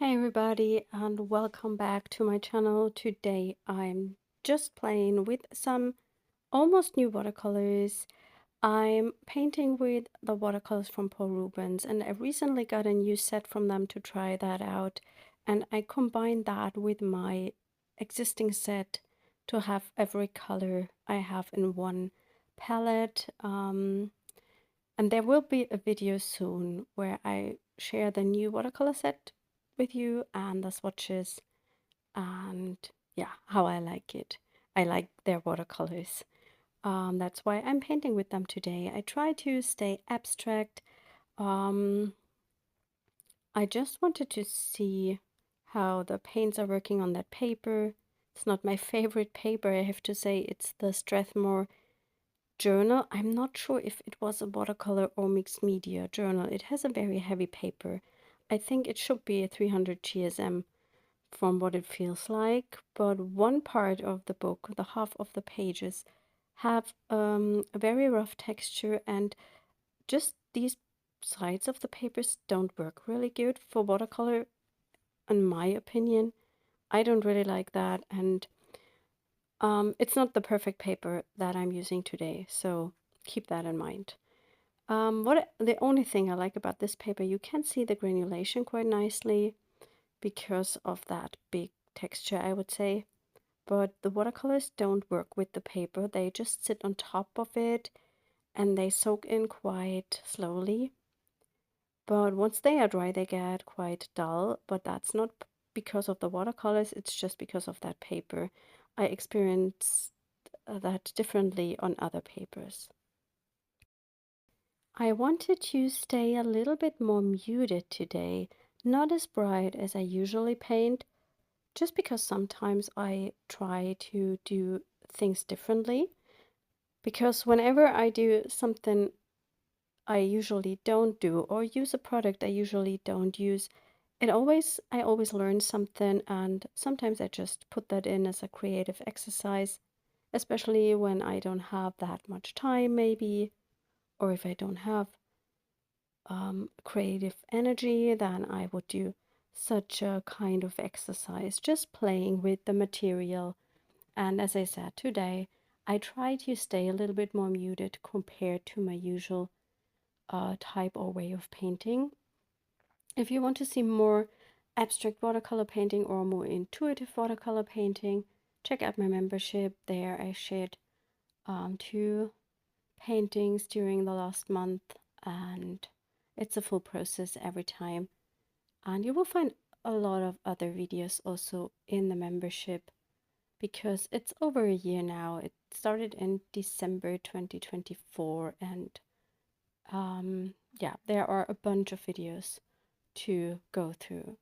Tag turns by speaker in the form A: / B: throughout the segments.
A: Hey everybody, and welcome back to my channel. Today I'm just playing with some almost new watercolors. I'm painting with the watercolors from Paul Rubens, and I recently got a new set from them to try that out, and I combined that with my existing set to have every color I have in one palette. And there will be a video soon where I share the new watercolor set with you and the swatches and yeah, how I like it. I like their watercolors. That's why I'm painting with them today. I try to stay abstract. Um, I just wanted to see how the paints are working on that paper. It's not my favorite paper, I have to say. It's the Strathmore journal. I'm not sure if it was a watercolor or mixed media journal. It has a very heavy paper. I think it should be a 300 GSM from what it feels like, but one part of the book, the half of the pages, have a very rough texture, and just these sides of the papers don't work really good for watercolor, in my opinion. I don't really like that, and it's not the perfect paper that I'm using today, so keep that in mind. The only thing I like about this paper, you can see the granulation quite nicely because of that big texture, I would say. But the watercolors don't work with the paper. They just sit on top of it and they soak in quite slowly. But once they are dry, they get quite dull, but that's not because of the watercolors, it's just because of that paper. I experience that differently on other papers. I wanted to stay a little bit more muted today, not as bright as I usually paint, just because sometimes I try to do things differently. Because whenever I do something I usually don't do or use a product I usually don't use, I always learn something, and sometimes I just put that in as a creative exercise, especially when I don't have that much time maybe, or if I don't have creative energy, then I would do such a kind of exercise, just playing with the material. And as I said today, I try to stay a little bit more muted compared to my usual type or way of painting. If you want to see more abstract watercolor painting or more intuitive watercolor painting, check out my membership. There I shared two paintings during the last month, and it's a full process every time. And you will find a lot of other videos also in the membership because it's over a year now. It started in December 2024, and yeah, there are a bunch of videos to go through.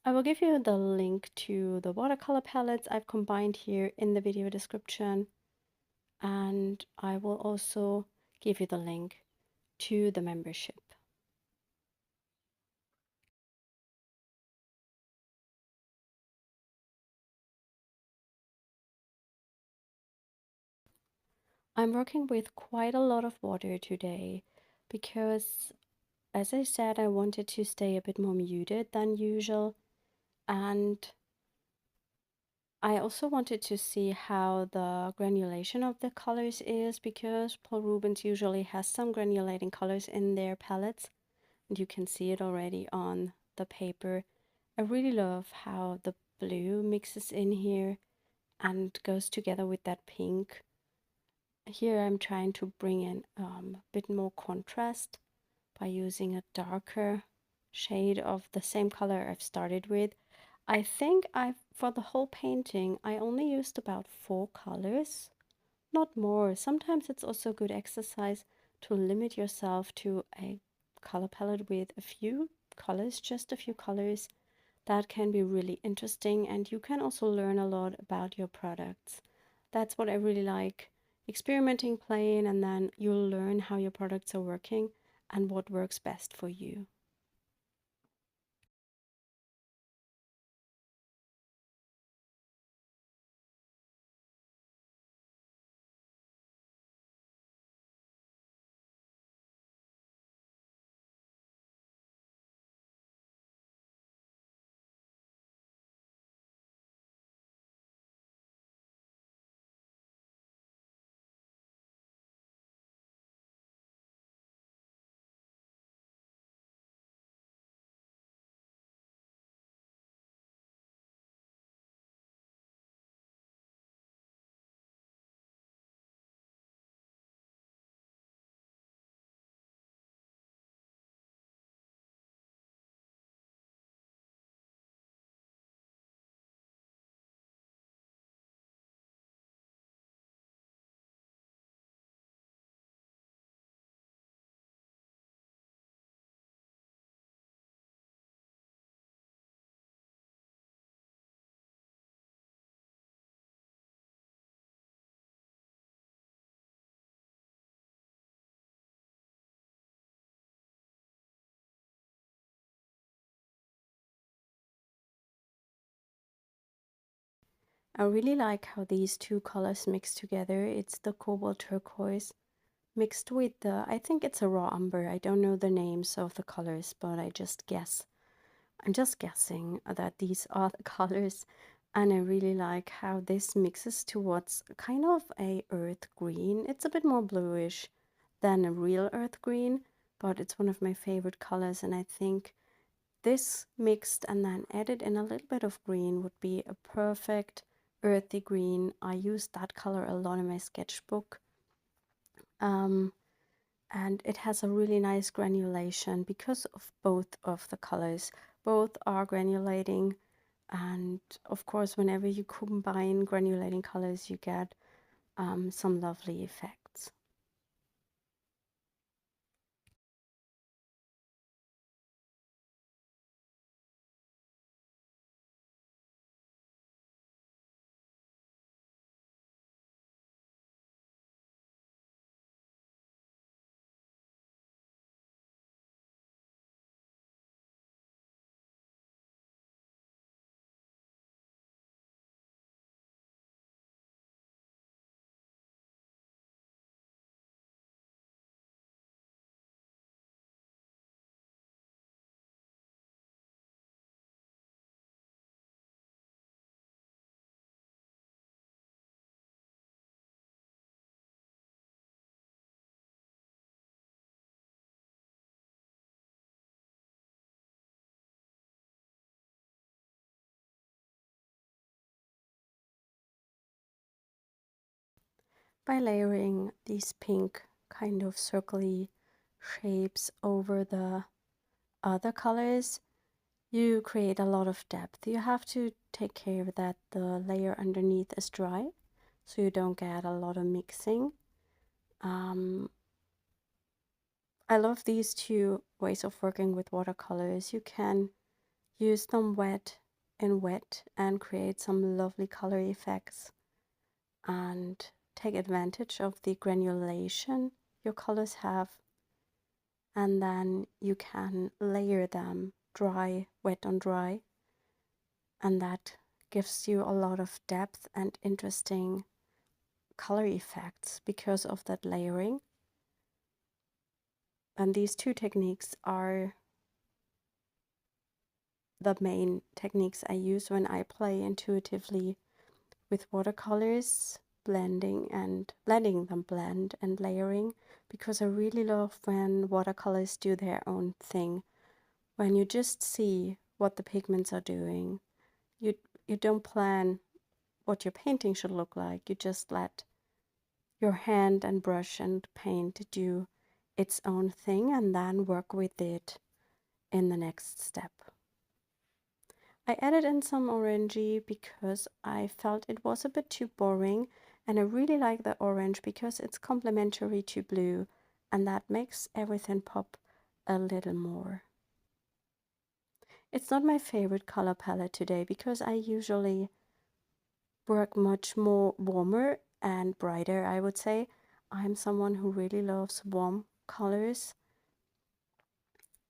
A: I will give you the link to the watercolor palettes I've combined here in the video description, and I will also give you the link to the membership. I'm working with quite a lot of water today because, as I said, I wanted to stay a bit more muted than usual, and I also wanted to see how the granulation of the colors is, because Paul Rubens usually has some granulating colors in their palettes, and you can see it already on the paper. I really love how the blue mixes in here and goes together with that pink. Here I'm trying to bring in a bit more contrast by using a darker shade of the same color I've started with. I think for the whole painting, I only used about 4 colors, not more. Sometimes it's also a good exercise to limit yourself to a color palette with a few colors, just a few colors. That can be really interesting, and you can also learn a lot about your products. That's what I really like, experimenting, playing, and then you'll learn how your products are working and what works best for you. I really like how these two colors mix together. It's the cobalt turquoise mixed with the, I think it's a raw umber. I don't know the names of the colors, but I just guess. I'm just guessing that these are the colors, and I really like how this mixes towards kind of a earth green. It's a bit more bluish than a real earth green, but it's one of my favorite colors, and I think this mixed and then added in a little bit of green would be a perfect earthy green. I use that color a lot in my sketchbook. And it has a really nice granulation because of both of the colors. Both are granulating, and of course whenever you combine granulating colors you get some lovely effects. By layering these pink kind of circly shapes over the other colors, you create a lot of depth. You have to take care that the layer underneath is dry so you don't get a lot of mixing. I love these two ways of working with watercolors. You can use them wet and create some lovely color effects and take advantage of the granulation your colors have, and then you can layer them dry, wet on dry, and that gives you a lot of depth and interesting color effects because of that layering. And these two techniques are the main techniques I use when I play intuitively with watercolors, letting them blend and layering, because I really love when watercolors do their own thing. When you just see what the pigments are doing, you don't plan what your painting should look like. You just let your hand and brush and paint do its own thing and then work with it in the next step. I added in some orangey because I felt it was a bit too boring, and I really like the orange because it's complementary to blue, and that makes everything pop a little more. It's not my favorite color palette today because I usually work much more warmer and brighter, I would say. I'm someone who really loves warm colors.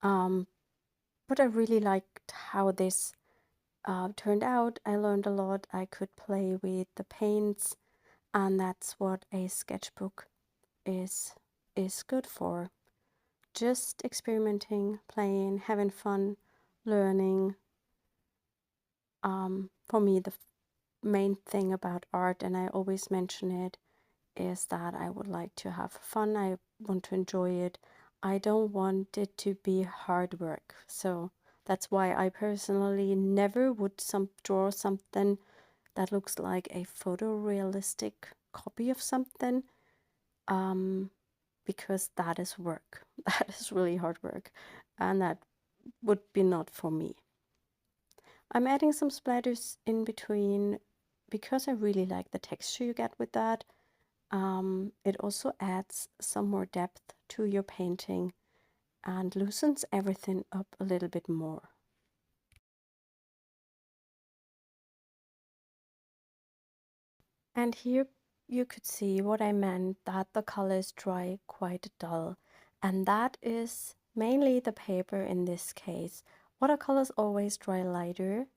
A: But I really liked how this turned out. I learned a lot. I could play with the paints, and that's what a sketchbook is good for. Just experimenting, playing, having fun, learning. For me, the main thing about art, and I always mention it, is that I would like to have fun. I want to enjoy it. I don't want it to be hard work. So that's why I personally never would draw something that looks like a photorealistic copy of something, because that is work. That is really hard work, and that would be not for me. I'm adding some splatters in between because I really like the texture you get with that. It also adds some more depth to your painting and loosens everything up a little bit more. And here you could see what I meant, that the colors dry quite dull, and that is mainly the paper in this case. Watercolors always dry lighter,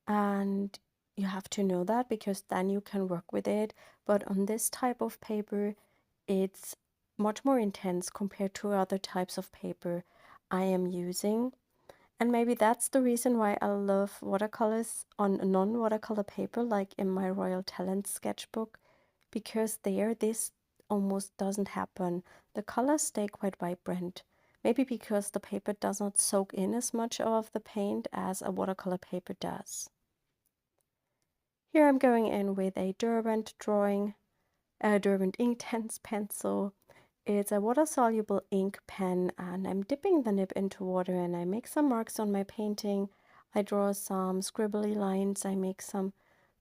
A: and you have to know that, because then you can work with it. But on this type of paper, it's much more intense compared to other types of paper I am using. And maybe that's the reason why I love watercolors on non-watercolor paper, like in my Royal Talent sketchbook, because there this almost doesn't happen. The colors stay quite vibrant. Maybe because the paper does not soak in as much of the paint as a watercolor paper does. Here I'm going in with a Derwent Inktense pencil. It's a water-soluble ink pen, and I'm dipping the nib into water and I make some marks on my painting. I draw some scribbly lines, I make some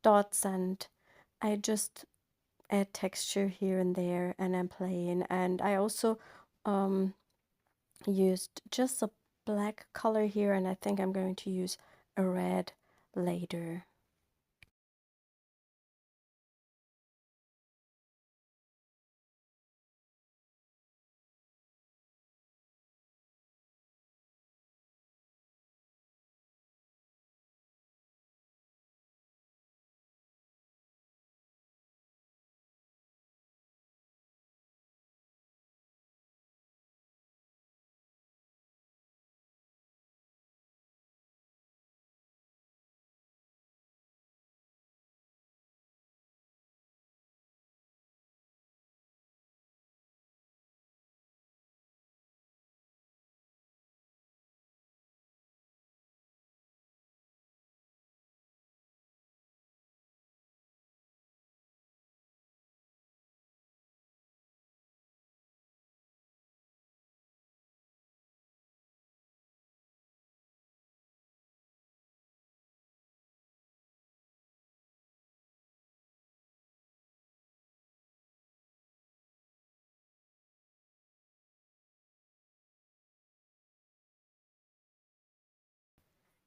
A: dots, and I just add texture here and there, and I'm playing. And I also used just a black color here, and I think I'm going to use a red later.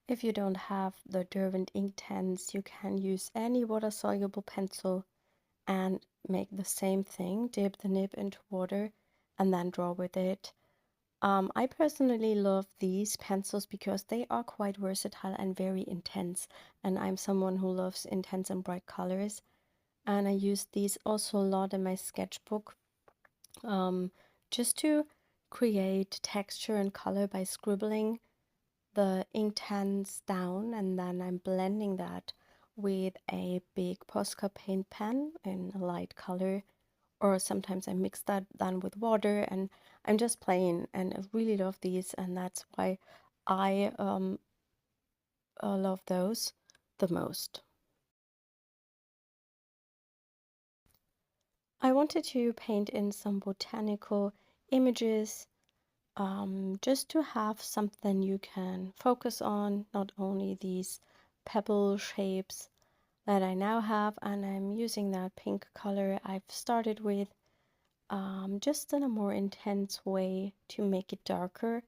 A: If you don't have the Derwent Inktense, you can use any water-soluble pencil and make the same thing, dip the nib into water and then draw with it. I personally love these pencils because they are quite versatile and very intense, and I'm someone who loves intense and bright colors, and I use these also a lot in my sketchbook, just to create texture and color by scribbling the Inktense down, and then I'm blending that with a big Posca paint pen in a light color, or sometimes I mix that then with water, and I'm just playing, and I really love these, and that's why I love those the most. I wanted to paint in some botanical images, just to have something you can focus on, not only these pebble shapes that I now have, and I'm using that pink color I've started with, just in a more intense way to make it darker.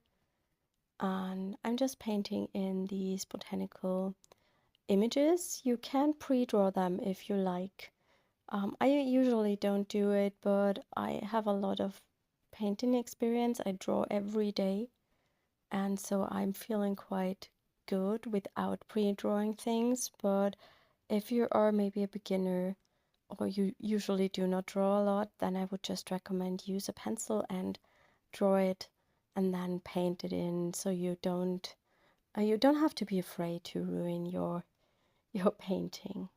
A: And I'm just painting in these botanical images. You can pre-draw them if you like. I usually don't do it, but I have a lot of painting experience. I draw every day, and so I'm feeling quite good without pre-drawing things. But if you are maybe a beginner or you usually do not draw a lot, then I would just recommend use a pencil and draw it and then paint it in, so you don't have to be afraid to ruin your painting.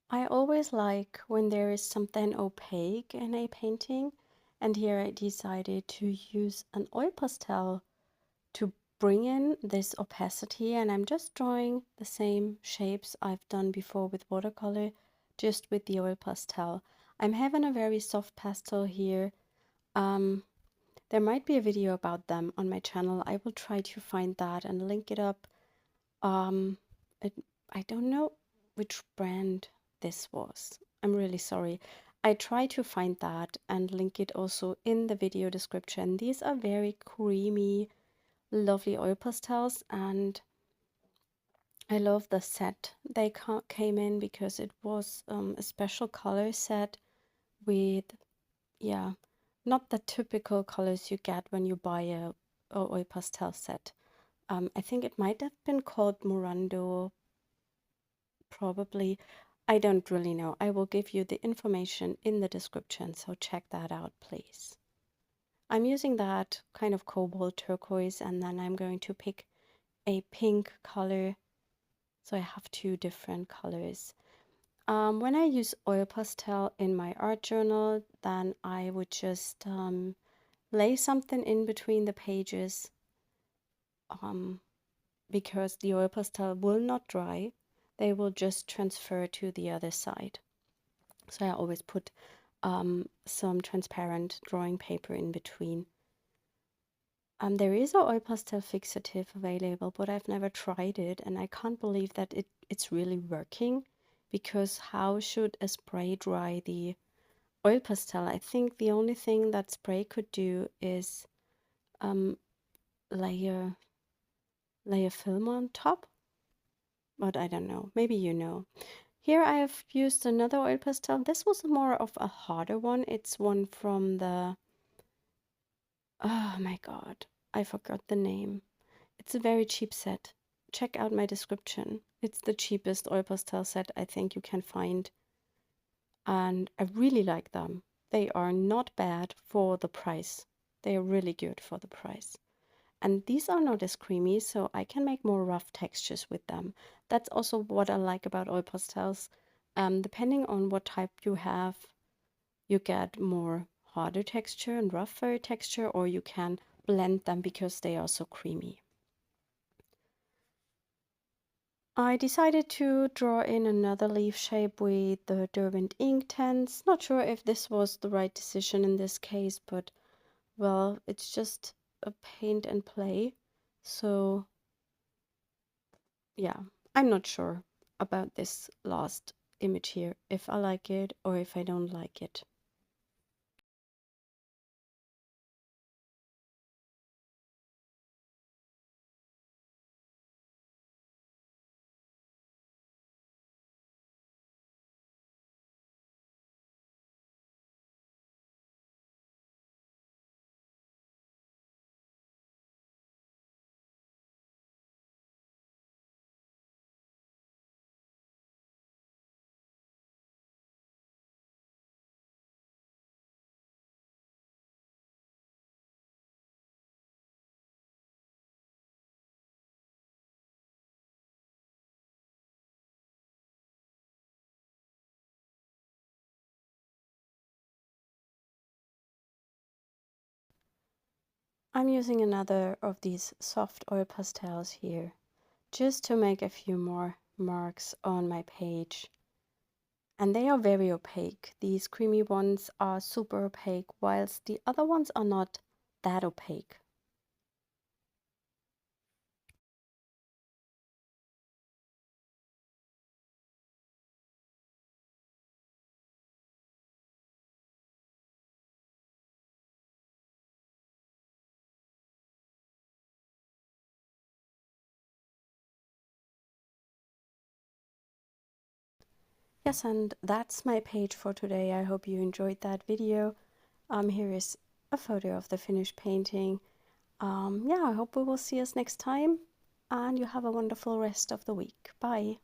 A: I always like when there is something opaque in a painting, and here I decided to use an oil pastel to bring in this opacity, and I'm just drawing the same shapes I've done before with watercolor, just with the oil pastel. I'm having a very soft pastel here. There might be a video about them on my channel. I will try to find that and link it up. Um, it, I don't know which brand this was. I'm really sorry. I try to find that and link it also in the video description. These are very creamy, lovely oil pastels, and I love the set they came in because it was a special color set with, yeah, not the typical colors you get when you buy a oil pastel set. I think it might have been called Morando, probably. I don't really know. I will give you the information in the description, so check that out, please. I'm using that kind of cobalt turquoise, and then I'm going to pick a pink color. So I have two different colors. When I use oil pastel in my art journal, then I would just lay something in between the pages, because the oil pastel will not dry. They will just transfer to the other side. So I always put some transparent drawing paper in between. There is an oil pastel fixative available, but I've never tried it, and I can't believe that it's really working, because how should a spray dry the oil pastel? I think the only thing that spray could do is lay a film on top, but I don't know. Maybe you know. Here I have used another oil pastel. This was more of a harder one. It's one from the, oh my god, I forgot the name. It's a very cheap set. Check out my description. It's the cheapest oil pastel set I think you can find. And I really like them. They are not bad for the price. They are really good for the price. And these are not as creamy, so I can make more rough textures with them. That's also what I like about oil pastels. Depending on what type you have, you get more harder texture and rougher texture, or you can blend them because they are so creamy. I decided to draw in another leaf shape with the Derwent Inktense. Not sure if this was the right decision in this case, but well, it's just a paint and play. So yeah, I'm not sure about this last image here, if I like it or if I don't like it. I'm using another of these soft oil pastels here, just to make a few more marks on my page. And they are very opaque. These creamy ones are super opaque, whilst the other ones are not that opaque. Yes, and that's my page for today. I hope you enjoyed that video. Here is a photo of the finished painting. Yeah, I hope we will see us next time, and you have a wonderful rest of the week. Bye.